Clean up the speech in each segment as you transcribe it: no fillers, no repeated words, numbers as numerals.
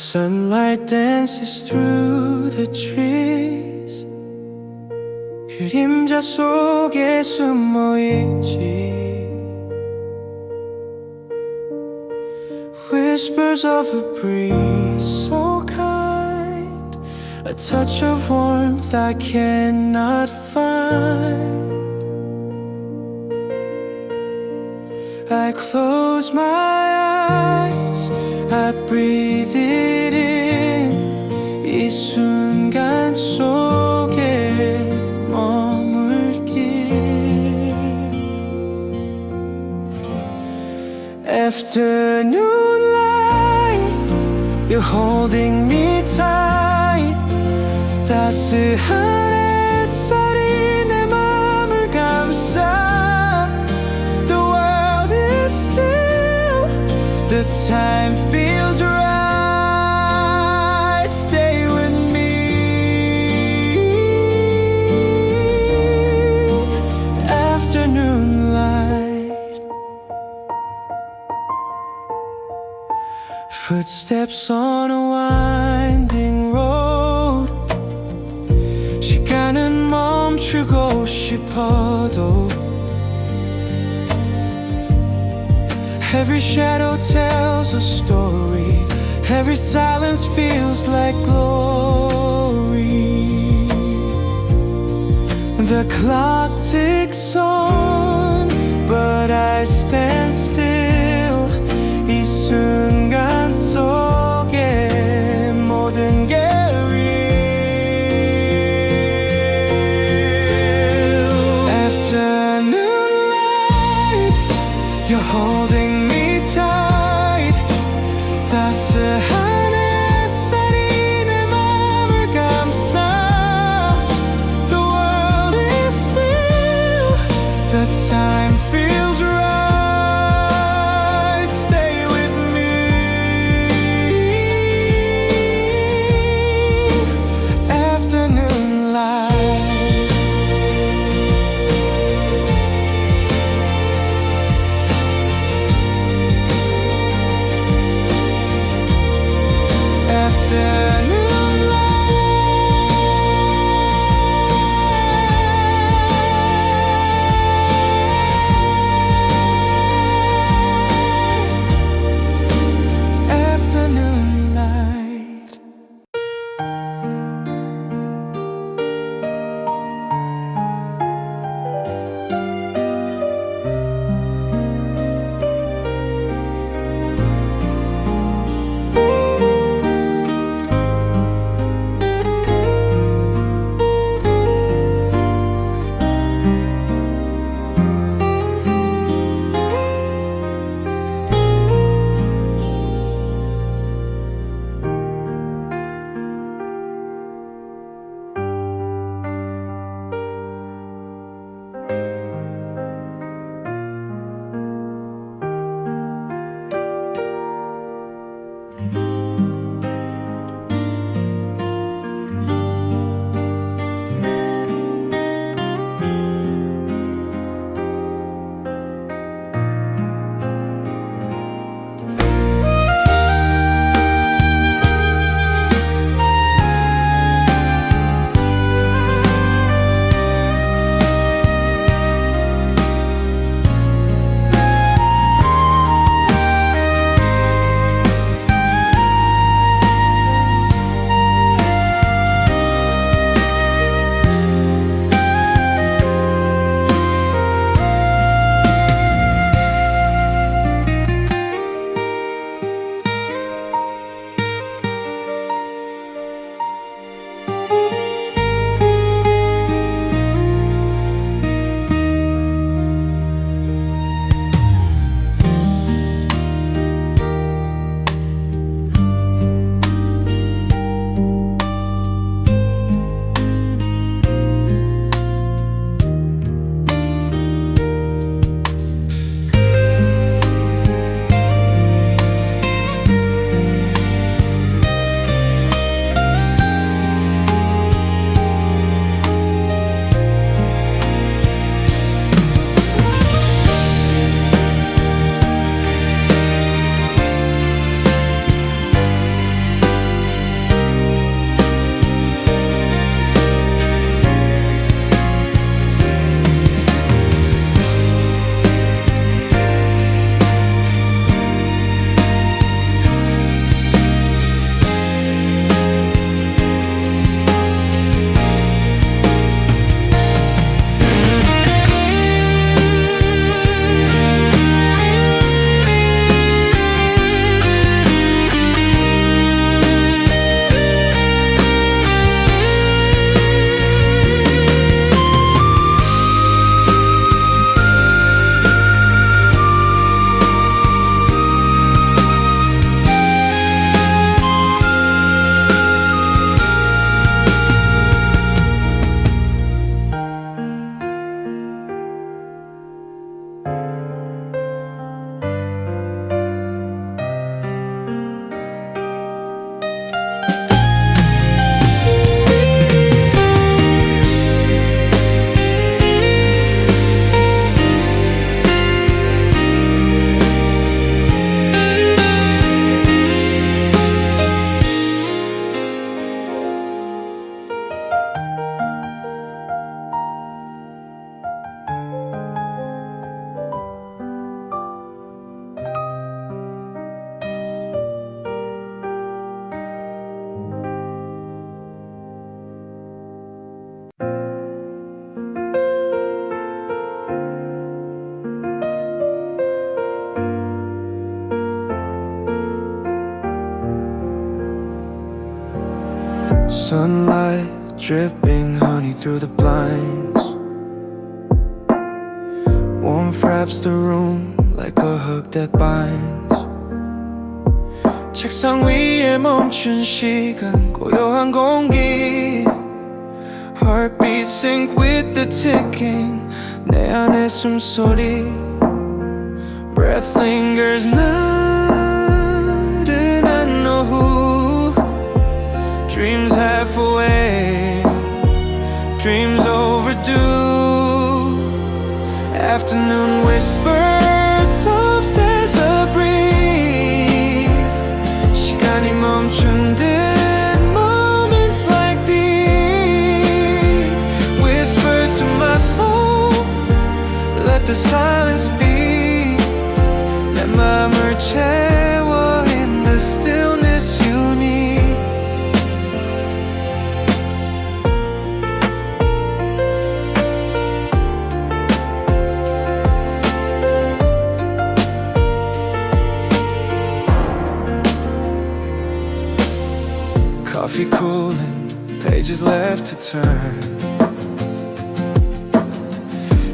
sunlight dances through the trees. 그림자 속에 숨어있지. Whispers of a breeze so kind, a touch of warmth I cannot find. I close my eyes, I breathe it in. 이 순간 속에 머물길. Afternoon light, you're holding me tight. 따스한 햇살이 내 맘을 감싸. The time feels right. Stay with me. Afternoon light. Footsteps on a winding road. 시간은 멈추고 싶어도 every shadow tells a story. Every silence feels like glory. The clock ticks on, but I stand still. 이 순간 속에 모든 게 real. Afternoon light, you're holding me tight. 따스한 햇살이 내 맘을 감싸. The world is still. The time feels right. Sunlight dripping honey through the blinds. Warmth wraps the room like a hug that binds. 책상 위에 멈춘 시간, 고요한 공기. Heartbeat sync with the ticking. 내 안의 숨소리. Breath lingers 나른한 오후. Dreams half away, dreams overdue. Afternoon whispers soft as a breeze. 시간이 멈춘 듯 moments like these. Whisper to my soul, let the silence speak. 내 맘을 채워 in the stillness you need. Coffee cooling, pages left to turn.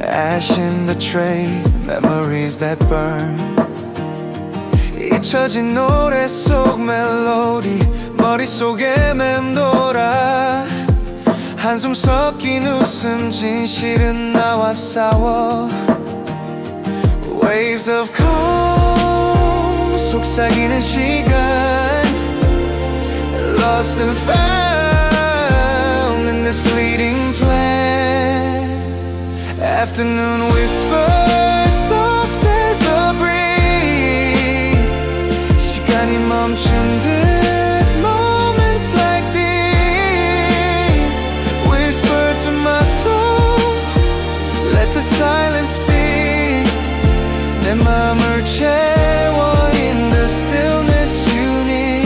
Ash in the tray, memories that burn. 잊혀진 노래 속 멜로디 머릿속에 맴돌아. 한숨 섞인 웃음 진실은 나와 싸워. Waves of calm 속삭이는 시간. Lost and found in this fleeting plan. Afternoon whispers soft as a breeze. 시간이 멈춘 듯 moments like these. Whisper to my soul, let the silence speak. 내 맘을 채워 in the stillness you need.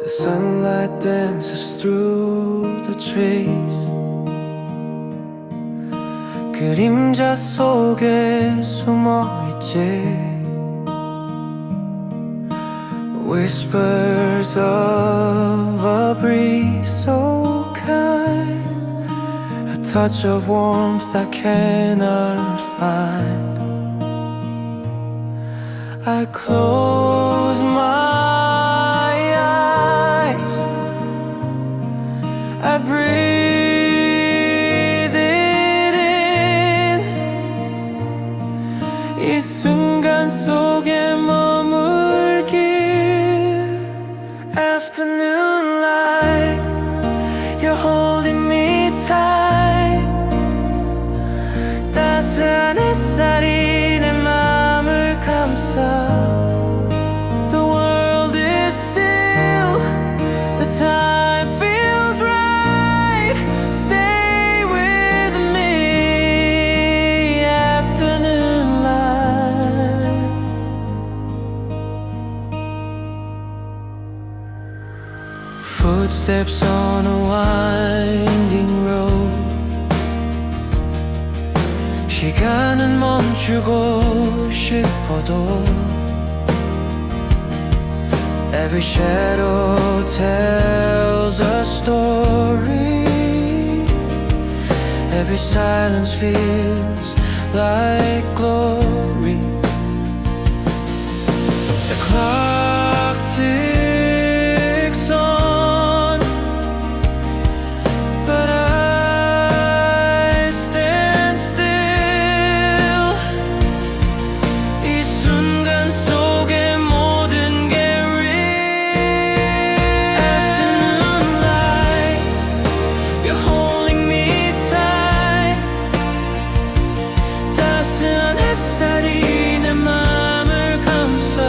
The sunlight dances through the trees. 그림자 속에 숨어있지. Whispers of a breeze so kind. A touch of warmth I cannot find. I close my eyes, I breathe it in. 이 순간 속에 머물길. Afternoon light, you're holding me tight. 따스한 햇살이 내 맘을 감싸. The world is still, the time feels right. Stay with me, afternoon light. Footsteps on a winding road. 시간은 멈추고 싶어도 Every shadow tells a story. Every silence feels like glory. The clock ticks on, but I stand still. 이 순간 속에 모든 게 real. Afternoon light, you're holding me tight. 따스한 햇살이 내 맘을 감싸.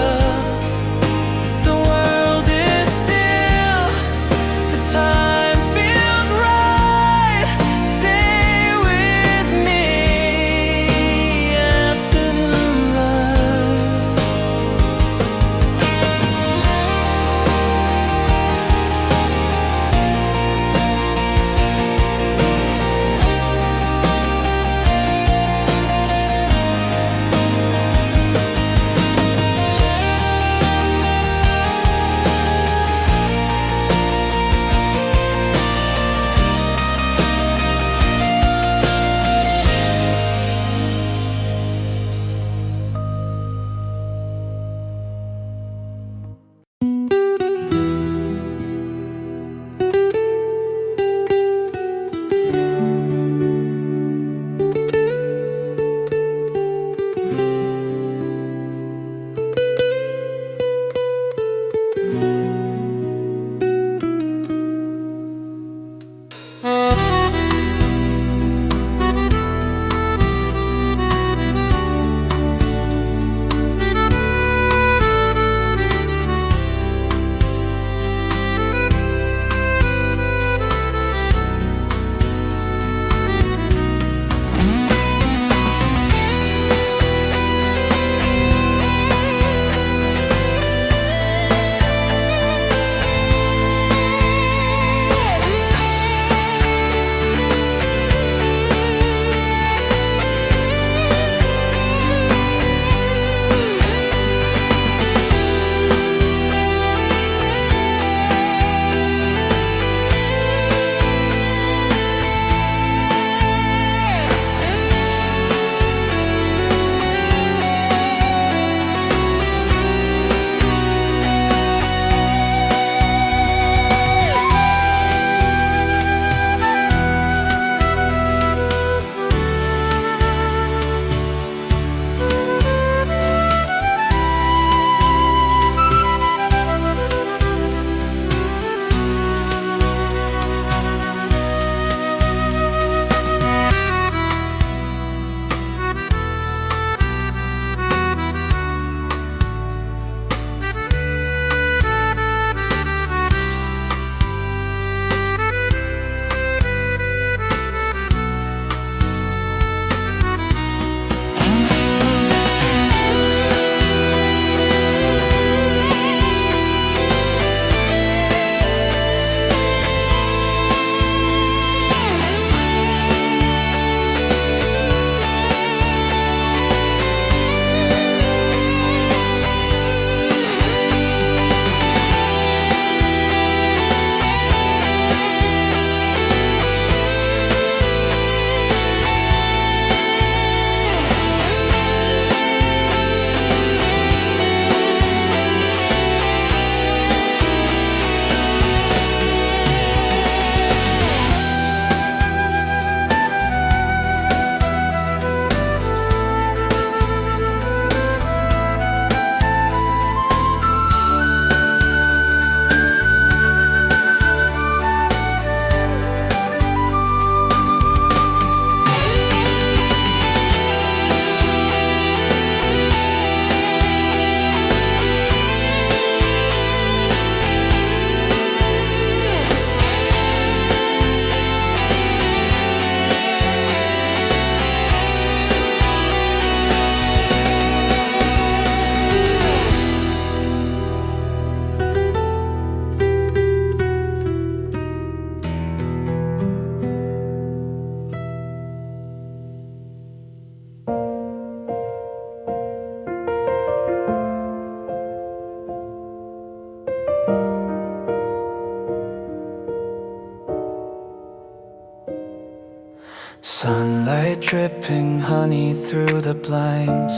dripping honey through the blinds.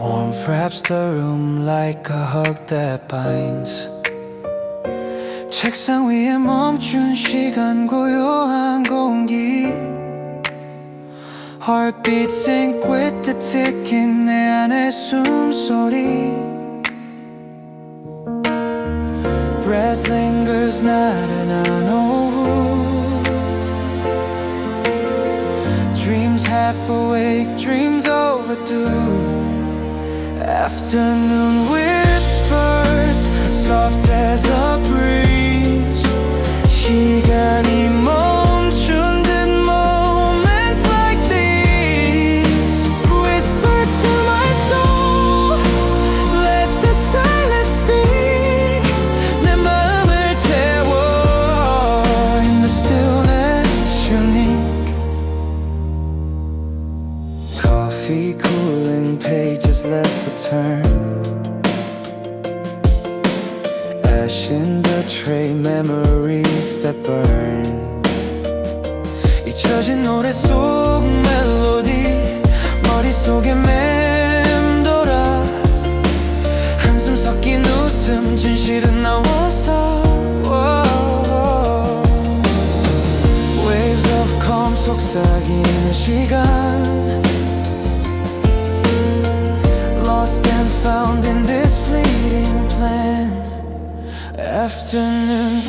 Warmth wraps the room like a hug that binds. 책상 위에 멈춘 시간 고요한 공기. Heartbeat sync with the ticking 내 안의 숨소리. Breath lingers 나른한 오후. Dreams half awake, dreams overdue. Afternoon whispers, soft as a breeze. 시간이 멈춘 듯 moments like these. Whisper to my soul, let the silence speak. 내 마음을 채워 in the stillness unique. Coffee cooling, pages left to turn. Ash in the tray, memories that burn. 잊혀진 노래 속 멜로디 머릿속에 맴돌아. 한숨 섞인 웃음 진실은 나와서 Waves of calm 속삭이는 시간. Lost and found in this fleeting plan. Afternoon